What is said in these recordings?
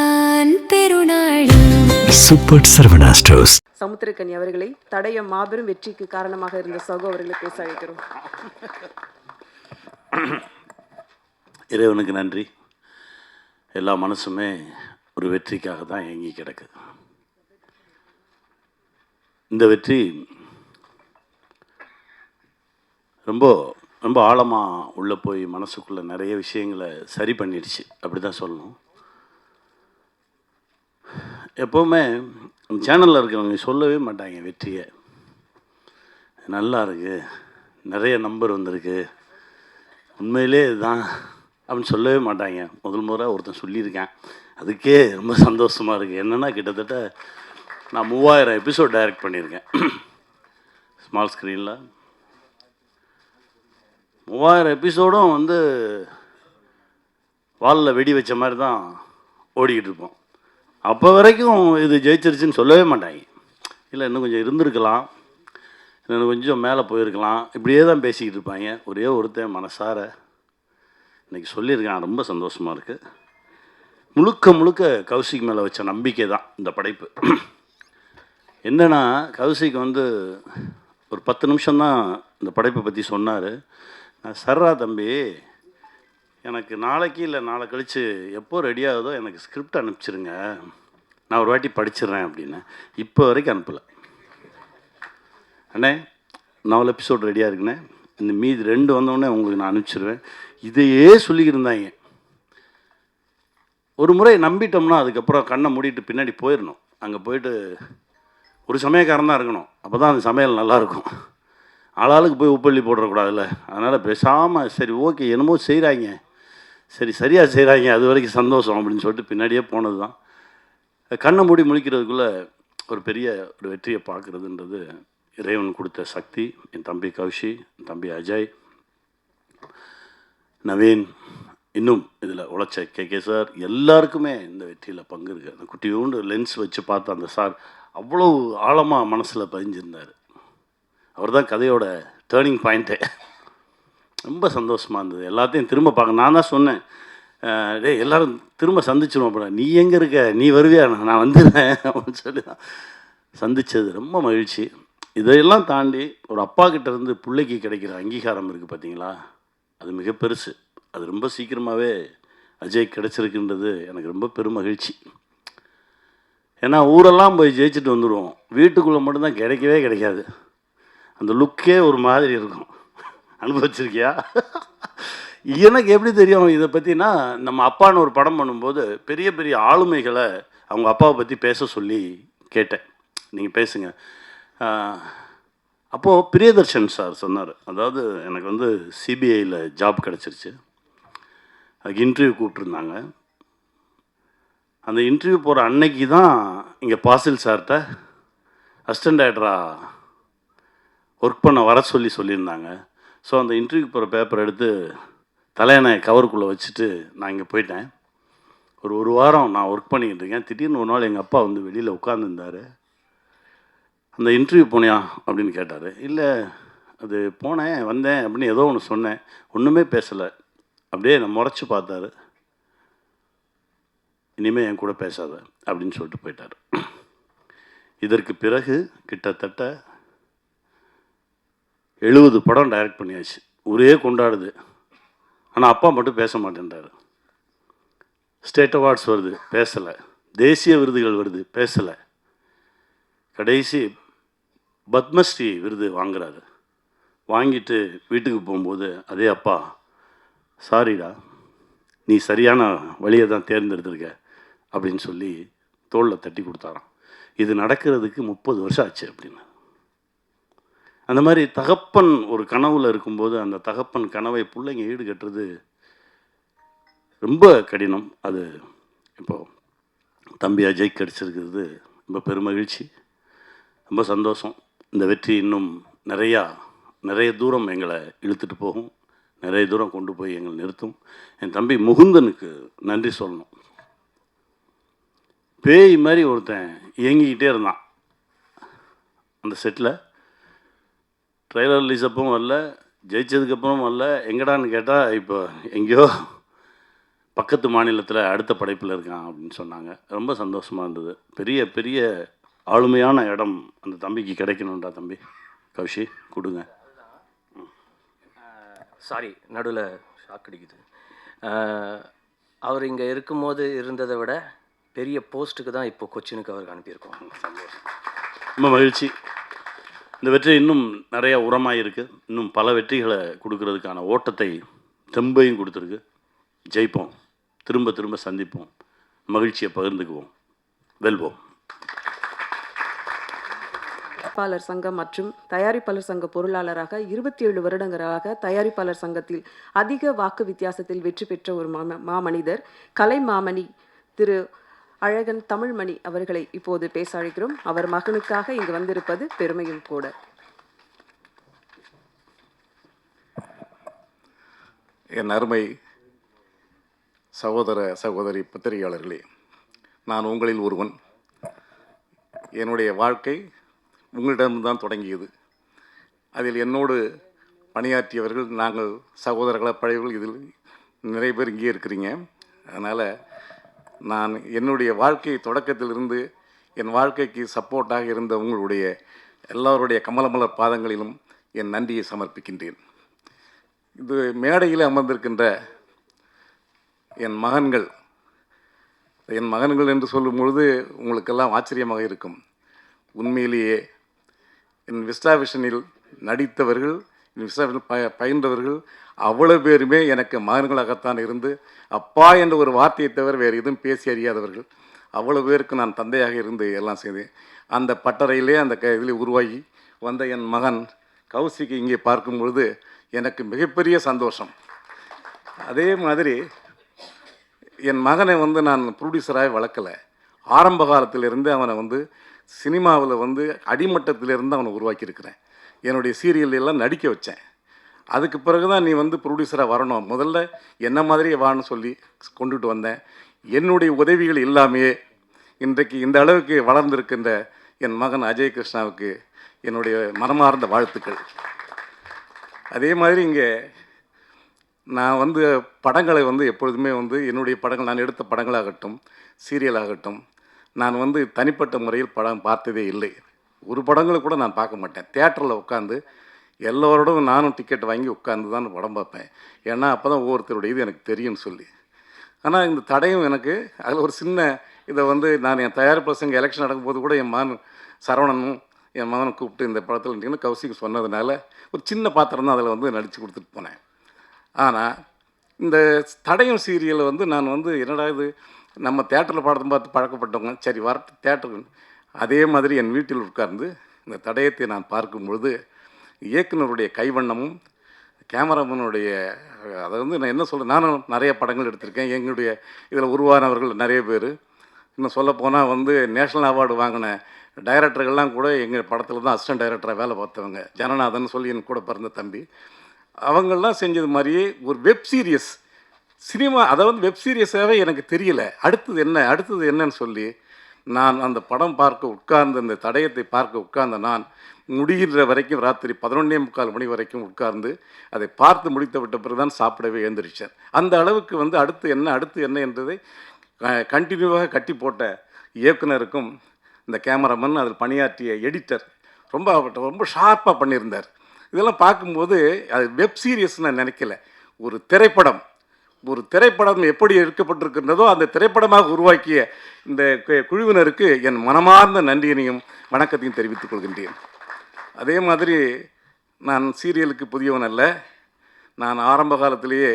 இதுதான் பெருநாள். Super Saravana stores. Samuthirakani அவர்களை தடைய மாபெரும் வெற்றிக்கு காரணமாக இருந்த சகோ அவர்களை பேச அழைக்கிறோம். இறைவனுக்கு நன்றி. எல்லா மனசுமே ஒரு வெற்றிக்காக தான் ஏங்கி கிடக்குது. இந்த வெற்றி ரொம்ப ரொம்ப ஆழமாக உள்ளே போய் மனசுக்குள்ளே நிறைய விஷயங்களை சரி பண்ணிடுச்சு, அப்படி தான் சொல்லணும். எப்போவுமே சேனலில் இருக்கிறவங்க சொல்லவே மாட்டாங்க வெற்றியை. நல்லா இருக்குது, நிறைய நம்பர் வந்திருக்கு, உண்மையிலே இதுதான் அப்படின்னு சொல்லவே மாட்டாங்க. முதல்ல ஒருத்தன் சொல்லியிருக்கேன், அதுக்கே ரொம்ப சந்தோஷமாக இருக்குது. என்னென்னா கிட்டத்தட்ட நான் 3000 எபிசோட் டைரக்ட் பண்ணியிருக்கேன் ஸ்மால் ஸ்க்ரீனில். 3000 எபிசோடும் வாலில் வெடி வச்ச மாதிரி தான் ஓடிக்கிட்டு இருப்போம். அப்போ வரைக்கும் இது ஜெயிச்சிருச்சுன்னு சொல்லவே மாட்டாங்க. இல்லை இன்னும் கொஞ்சம் இருந்திருக்கலாம், இன்னும் கொஞ்சம் மேலே போயிருக்கலாம், இப்படியே தான் பேசிக்கிட்டு இருப்பாங்க. ஒரே ஒருத்தன் மனசார இன்றைக்கி சொல்லியிருக்கேன், ரொம்ப சந்தோஷமாக இருக்குது. முழுக்க முழுக்க கௌசிக் மேலே வச்ச நம்பிக்கை தான் இந்த படைப்பு. என்னென்னா கௌசிக் ஒரு 10 நிமிஷம்தான் இந்த படைப்பை பற்றி சொன்னார். நான் சர்ரா தம்பி, எனக்கு நாளைக்கு இல்லை நாளை கழித்து எப்போ ரெடி ஆகுதோ எனக்கு ஸ்கிரிப்ட் அனுப்பிச்சிருங்க, நான் ஒரு வாட்டி படிச்சிடுறேன் அப்படின்னு. இப்போ வரைக்கும் அனுப்பலை. அண்ணே 4 எபிசோட் ரெடியாக இருக்குண்ணே, இந்த மீதி 2 வந்தோடனே உங்களுக்கு நான் அனுப்பிச்சிடுவேன். இதையே சொல்லிக்கிருந்தாங்க. ஒரு முறை நம்பிட்டோம்னா அதுக்கப்புறம் கண்ணை மூடிட்டு பின்னாடி போயிடணும். அங்கே போயிட்டு ஒரு சமயக்காரன் தான் இருக்கணும், அப்போ தான் அந்த சமையல் நல்லாயிருக்கும். ஆளாளுக்கு போய் உப்பள்ளி போட்டுறக்கூடாதுல்ல. அதனால் பேசாமல் சரி ஓகே என்னமோ செய்கிறாங்க, சரி சரியாக செய்கிறாங்க, அது வரைக்கும் சந்தோஷம் அப்படின்னு சொல்லிட்டு பின்னாடியே போனது தான். கண்ணை மூடி முழிக்கிறதுக்குள்ளே ஒரு பெரிய ஒரு வெற்றியை பார்க்குறதுன்றது இறைவன் கொடுத்த சக்தி. என் தம்பி கௌஷி, என் தம்பி அஜய், நவீன், இன்னும் இதில் உழைச்ச கே சார், எல்லாருக்குமே இந்த வெற்றியில் பங்கு இருக்குது. அந்த குட்டியோண்டு லென்ஸ் வச்சு பார்த்த அந்த சார் அவ்வளோ ஆழமாக மனசில் பதிஞ்சிருந்தார். அவர் தான் கதையோட டேர்னிங் பாயிண்ட்டே. ரொம்ப சந்தோஷமாக இருந்தது. எல்லாத்தையும் திரும்ப பார்க்க நான் தான் சொன்னேன், டே எல்லோரும் திரும்ப சந்திச்சிடுவோம். அப்புறம் நீ எங்கே இருக்க, நீ வருவியா, நான் வந்துடுறேன் அப்படின்னு சொல்லி தான் சந்தித்தது. ரொம்ப மகிழ்ச்சி. இதையெல்லாம் தாண்டி ஒரு அப்பா கிட்டேருந்து பிள்ளைக்கு கிடைக்கிற அங்கீகாரம் இருக்குது பார்த்தீங்களா, அது மிக பெருசு. அது ரொம்ப சீக்கிரமாகவே அஜய் கிடச்சிருக்குன்றது எனக்கு ரொம்ப பெரும் மகிழ்ச்சி. ஏன்னா ஊரெல்லாம் போய் ஜெயிச்சுட்டு வந்துடுவோம், வீட்டுக்குள்ளே மட்டும்தான் கிடைக்கவே கிடைக்காது. அந்த லுக்கே ஒரு மாதிரி இருக்கும். அனுபவிச்சிருக்கியா? எனக்கு எப்படி தெரியும் இதை பற்றினா, நம்ம அப்பான்னு ஒரு படம் பண்ணும்போது பெரிய பெரிய ஆளுமைகளை அவங்க அப்பாவை பற்றி பேச சொல்லி கேட்டேன், நீங்கள் பேசுங்க. அப்போது பிரியதர்ஷன் சார் சொன்னார், அதாவது எனக்கு சிபிஐயில் ஜாப் கிடச்சிருச்சு, அதுக்கு இன்டர்வியூ கூப்பிட்ருந்தாங்க. அந்த இன்டர்வியூ போகிற அன்னைக்கு தான் இங்கே பாசில் சார்கிட்ட அசிஸ்டன்ட் டைரக்டராக ஒர்க் பண்ண வர சொல்லியிருந்தாங்க. ஸோ அந்த இன்டர்வியூக்கு போகிற பேப்பர் எடுத்து தலையணை கவருக்குள்ளே வச்சுட்டு நான் இங்கே போயிட்டேன். ஒரு வாரம் நான் ஒர்க் பண்ணிக்கிட்டு இருக்கேன். திடீர்னு ஒரு நாள் எங்கள் அப்பா வெளியில் உட்காந்துருந்தார். அந்த இன்டர்வியூ போனியா அப்படின்னு கேட்டார். இல்லை அது போனேன் வந்தேன் அப்படின்னு ஏதோ ஒன்று சொன்னேன், ஒன்றுமே பேசலை. அப்படியே நான் முறைச்சி பார்த்தாரு. இனிமேல் என் கூட பேசாத அப்படின்னு சொல்லிட்டு போயிட்டார். இதற்கு பிறகு கிட்டத்தட்ட 70 படம் டைரக்ட் பண்ணியாச்சு, ஊரே கொண்டாடுது. ஆனால் அப்பா மட்டும் பேச மாட்டேன்றார். ஸ்டேட் அவார்ட்ஸ் வருது, பேசலை. தேசிய விருதுகள் வருது, பேசலை. கடைசி பத்மஸ்ரீ விருது வாங்குறாரு. வாங்கிட்டு வீட்டுக்கு போகும்போது அதே அப்பா, சாரிடா நீ சரியான வழியை தான் தேர்ந்தெடுத்திருக்க அப்படின்னு சொல்லி தோளில் தட்டி கொடுத்தாராம். இது நடக்கிறதுக்கு 30 வருஷம் ஆச்சு அப்படின்னு. அந்த மாதிரி தகப்பன் ஒரு கனவில் இருக்கும்போது அந்த தகப்பன் கனவை பிள்ளைங்க ஈடுகட்டுறது ரொம்ப கடினம். அது இப்போது தம்பி அஜய் கிடச்சிருக்கிறது ரொம்ப பெருமகிழ்ச்சி, ரொம்ப சந்தோஷம். இந்த வெற்றி இன்னும் நிறைய தூரம் எங்களை இழுத்துட்டு போகும், நிறைய தூரம் கொண்டு போய் எங்களை நிறுத்தும். என் தம்பி முகுந்தனுக்கு நன்றி சொல்லணும். பேய் மாதிரி ஒருத்தன் இயங்கிக்கிட்டே இருந்தான் அந்த செட்டில். ட்ரெய்லர் ரிலீஸ் அப்பவும் வரல, ஜெயிச்சதுக்கப்புறம் வரல. எங்கடான்னு கேட்டால் இப்போ எங்கேயோ பக்கத்து மாநிலத்தில் அடுத்த படைப்பில் இருக்கான் அப்படின்னு சொன்னாங்க. ரொம்ப சந்தோஷமாக இருந்தது. பெரிய பெரிய ஆளுமையான இடம் அந்த தம்பிக்கு கிடைக்கணுன்றா தம்பி. கௌஷி கொடுங்க. சாரி, நடுவில் ஷாக் அடிக்குது. அவர் இங்கே இருக்கும்போது இருந்ததை விட பெரிய போஸ்ட்டுக்கு தான் இப்போ கொச்சினுக்கு அவருக்கு அனுப்பியிருக்கோம். சந்தோஷம், ரொம்ப மகிழ்ச்சி. இந்த வெற்றி இன்னும் நிறைய உரமாக இருக்குது. இன்னும் பல வெற்றிகளை கொடுக்கறதுக்கான ஓட்டத்தை தெம்பையும் கொடுத்துருக்கு. ஜெயிப்போம், திரும்ப திரும்ப சந்திப்போம், மகிழ்ச்சியை பகிர்ந்துக்குவோம், வெல்வோம். தயாரிப்பாளர் சங்கம் மற்றும் தயாரிப்பாளர் சங்க பொருளாளராக 27 வருடங்களாக தயாரிப்பாளர் சங்கத்தில் அதிக வாக்கு வித்தியாசத்தில் வெற்றி பெற்ற ஒரு மாமனிதர், கலை மாமணி திரு அழகன் தமிழ்மணி அவர்களை இப்போது பேச அழைக்கிறோம். அவர் மகனுக்காக இங்கு வந்திருப்பது பெருமையும் கூட. என் அருமை சகோதர சகோதரி பத்திரிகையாளர்களே, நான் உங்களில் ஒருவன். என்னுடைய வாழ்க்கை உங்களிடம்தான் தொடங்கியது. அதில் என்னோடு பணியாற்றியவர்கள் நாங்கள் சகோதரர்கள பழையவர்கள் இதில் நிறைய பேர் இங்கே இருக்கிறீங்க. அதனால் நான் என்னுடைய வாழ்க்கை தொடக்கத்திலிருந்து என் வாழ்க்கைக்கு சப்போர்ட்டாக இருந்த உங்களுடைய எல்லோருடைய கமலமலர் பாதங்களிலும் என் நன்றியை சமர்ப்பிக்கின்றேன். இது மேடையில் அமர்ந்திருக்கின்ற என் மகன்கள் என்று சொல்லும் பொழுது உங்களுக்கெல்லாம் ஆச்சரியமாக இருக்கும். உண்மையிலேயே என் விஸ்டா விஷனில் நடித்தவர்கள், என் விஸ்டா விஷனில் பயின்றவர்கள் அவ்வளோ பேருமே எனக்கு மகன்களாகத்தான் இருந்து, அப்பா என்ற ஒரு வார்த்தையை தவிர வேறு எதுவும் பேசி அறியாதவர்கள். அவ்வளோ பேருக்கு நான் தந்தையாக இருந்து எல்லாம் செய்தேன். அந்த பட்டறையிலே அந்த இதில் உருவாகி வந்த என் மகன் கௌசிக்கு இங்கே பார்க்கும் பொழுது எனக்கு மிகப்பெரிய சந்தோஷம். அதே மாதிரி என் மகனை நான் ப்ரொடியூசராக வளர்க்கலை. ஆரம்ப காலத்திலிருந்து அவனை சினிமாவில் அடிமட்டத்திலிருந்து அவனை உருவாக்கியிருக்கிறேன். என்னுடைய சீரியல்லாம் நடிக்க வச்சேன். அதுக்கு பிறகு தான் நீ ப்ரொடியூசராக வரணும், முதல்ல என்ன மாதிரியே வான்னு சொல்லி கொண்டுட்டு வந்தேன். என்னுடைய உதவிகள் இல்லாமையே இன்றைக்கு இந்த அளவுக்கு வளர்ந்திருக்கின்ற என் மகன் அஜய் கிருஷ்ணாவுக்கு என்னுடைய மனமார்ந்த வாழ்த்துக்கள். அதே மாதிரி இங்கே நான் படங்களை எப்பொழுதுமே என்னுடைய படங்கள், நான் எடுத்த படங்களாகட்டும் சீரியலாகட்டும், நான் தனிப்பட்ட முறையில் படம் பார்த்ததே இல்லை. ஒரு படங்களை கூட நான் பார்க்க மாட்டேன். தியேட்டரில் உட்காந்து எல்லோரோடும் நானும் டிக்கெட் வாங்கி உட்காந்து தான் படம் பார்ப்பேன். ஏன்னா அப்போ தான் ஒவ்வொருத்தருடைய இது எனக்கு தெரியும்னு சொல்லி. ஆனால் இந்த தடையும் எனக்கு அதில் ஒரு சின்ன இதை நான் என் தயாரிப்பு சங்க எலெக்ஷன் நடக்கும்போது கூட என் மகன் சரவணனும் என் மகனை கூப்பிட்டு இந்த படத்தில் இருந்தீங்கன்னா கௌசிக்கு சொன்னதுனால ஒரு சின்ன பாத்திரம் தான் அதில் நடித்து கொடுத்துட்டு போனேன். ஆனால் இந்த தடையும் சீரியலை நான் என்னடா இது, நம்ம தேட்டரில் படத்தை பார்த்து பழக்கப்பட்டவங்க, சரி வர தேட்டருக்கு. அதே மாதிரி என் வீட்டில் உட்கார்ந்து இந்த தடயத்தை நான் பார்க்கும் பொழுது இயக்குனருடைய கைவண்ணமும் கேமராமேனுடைய அதை நான் என்ன சொல்கிறேன், நானும் நிறைய படங்கள் எடுத்திருக்கேன். எங்களுடைய இதில் உருவானவர்கள் நிறைய பேர், இன்னும் சொல்லப்போனால் நேஷ்னல் அவார்டு வாங்கின டைரக்டர்கள்லாம் கூட எங்கள் படத்தில் தான் அசிஸ்டன்ட் டைரக்டராக வேலை பார்த்தவங்க. ஜனநாதன் சொல்லி என் கூட பிறந்த தம்பி, அவங்களாம் செஞ்சது மாதிரியே ஒரு வெப் சீரியஸ் சினிமா, அதாவது வெப் சீரியஸாகவே எனக்கு தெரியல அடுத்தது என்னன்னு சொல்லி நான் அந்த படம் பார்க்க உட்கார்ந்து, அந்த தடயத்தை பார்க்க உட்கார்ந்த நான் முடிகின்ற வரைக்கும் ராத்திரி 11:45 மணி வரைக்கும் உட்கார்ந்து அதை பார்த்து முடித்து விட்ட பிறகு தான் சாப்பிடவே எழுந்திரிச்சேன். அந்த அளவுக்கு அடுத்து என்ன என்றதை கண்டினியூவாக கட்டி போட்ட இயக்குனருக்கும் இந்த கேமராமேன், அதில் பணியாற்றிய எடிட்டர் ரொம்ப ஷார்ப்பாக பண்ணியிருந்தார். இதெல்லாம் பார்க்கும்போது அது வெப் சீரியஸ் நான் நினைக்கல. ஒரு திரைப்படம் எப்படி எடுக்கப்பட்டிருக்கின்றதோ அந்த திரைப்படமாக உருவாக்கிய இந்த குழுவினருக்கு என் மனமார்ந்த நன்றியினையும் வணக்கத்தையும் தெரிவித்துக் கொள்கின்றேன். அதே மாதிரி நான் சீரியலுக்கு புதியவன் அல்ல. நான் ஆரம்ப காலத்திலேயே,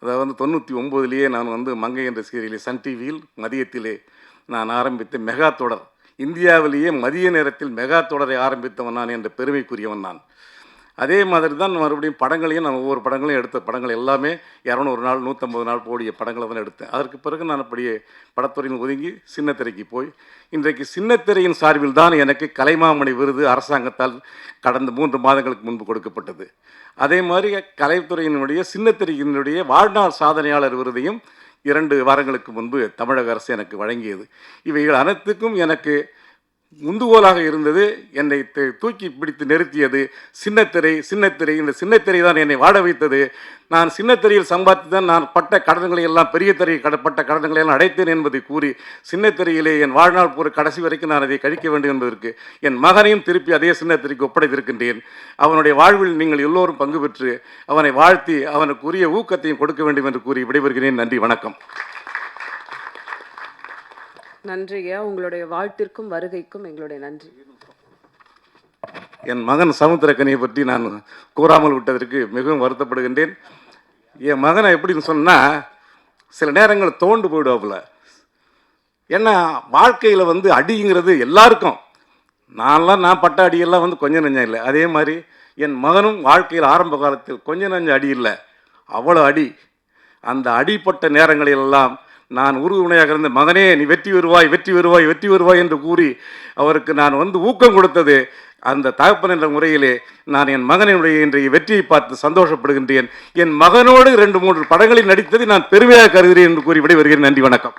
அதாவது 99லேயே நான் மங்கை என்ற சீரியலை சன் டிவியில் மதியத்திலே நான் ஆரம்பித்த மெகா தொடர், இந்தியாவிலேயே மதிய நேரத்தில் மெகா தொடரை ஆரம்பித்தவன் நான் என்ற பெருமைக்குரியவன் நான். அதே மாதிரி தான் மறுபடியும் படங்களையும் நான் ஒவ்வொரு படங்களையும் எடுத்த படங்கள் எல்லாமே 200 நாள் 150 நாள் போடிய படங்களை தான் எடுத்தேன். அதற்கு பிறகு நான் அப்படியே படத்துறையில் ஒதுங்கி சின்னத்திரைக்கு போய் இன்றைக்கு சின்னத்திரையின் சார்பில் தான் எனக்கு கலைமாமணி விருது அரசாங்கத்தால் கடந்த 3 மாதங்களுக்கு முன்பு கொடுக்கப்பட்டது. அதே மாதிரி கலைத்துறையினுடைய சின்னத்திரையினுடைய வாழ்நாள் சாதனையாளர் விருதையும் 2 வாரங்களுக்கு முன்பு தமிழக அரசு எனக்கு வழங்கியது. இவைகள் அனைத்துக்கும் எனக்கு முந்துகோலாக இருந்தது, என்னை தூக்கி பிடித்து நிறுத்தியது சின்னத்திரை. இந்த சின்னத்திரை தான் என்னை வாழ வைத்தது. நான் சின்னத்திரையில் சம்பாதித்து தான் நான் பட்ட கடன்களை எல்லாம், பெரிய திரையில் பட்ட கடன்களை எல்லாம் அடைத்தேன் என்பதை கூறி, சின்னத்திரையிலே என் வாழ்நாள் பூரா கடைசி வரைக்கும் நான் அதை கழிக்க வேண்டும் என்பதற்கு என் மகனையும் திருப்பி அதே சின்னத்திரைக்கு ஒப்படைத்திருக்கின்றேன். அவனுடைய வாழ்வில் நீங்கள் எல்லோரும் பங்கு பெற்று அவனை வாழ்த்தி அவனுக்குரிய ஊக்கத்தையும் கொடுக்க வேண்டும் என்று கூறி விடைபெறுகிறேன். நன்றி, வணக்கம். நன்றியா, உங்களுடைய வாழ்த்திற்கும் வருகைக்கும் எங்களுடைய நன்றி. என் மகன் சமுத்திரக்கனியை பற்றி நான் கூறாமல் விட்டதற்கு மிகவும் வருத்தப்படுகின்றேன். என் மகனை எப்படின்னு சொன்னால், சில நேரங்கள் தோண்டு போயிடுவாப்புல. ஏன்னா வாழ்க்கையில் வந்து அடிங்கிறது எல்லாருக்கும், நான் பட்ட அடியெல்லாம் வந்து கொஞ்சம் நஞ்சம் இல்லை. அதே மாதிரி என் மகனும் வாழ்க்கையில் ஆரம்ப காலத்தில் கொஞ்சம் நஞ்சம் அடி இல்லை, அவ்வளோ அடி. அந்த அடிப்பட்ட நேரங்களிலெல்லாம் நான் உறுதுணையாக இருந்த, மகனே நீ வெற்றி வருவாய் என்று கூறி அவருக்கு நான் வந்து ஊக்கம் கொடுத்தது அந்த தகப்பன் என்ற முறையிலே நான் என் மகனுடைய இன்றைய வெற்றியை பார்த்து சந்தோஷப்படுகின்றேன். என் மகனோடு 2-3 படங்களில் நடித்ததை நான் பெருமையாக கருதுகிறேன் என்று கூறி விடைபெறுகிறேன். நன்றி, வணக்கம்.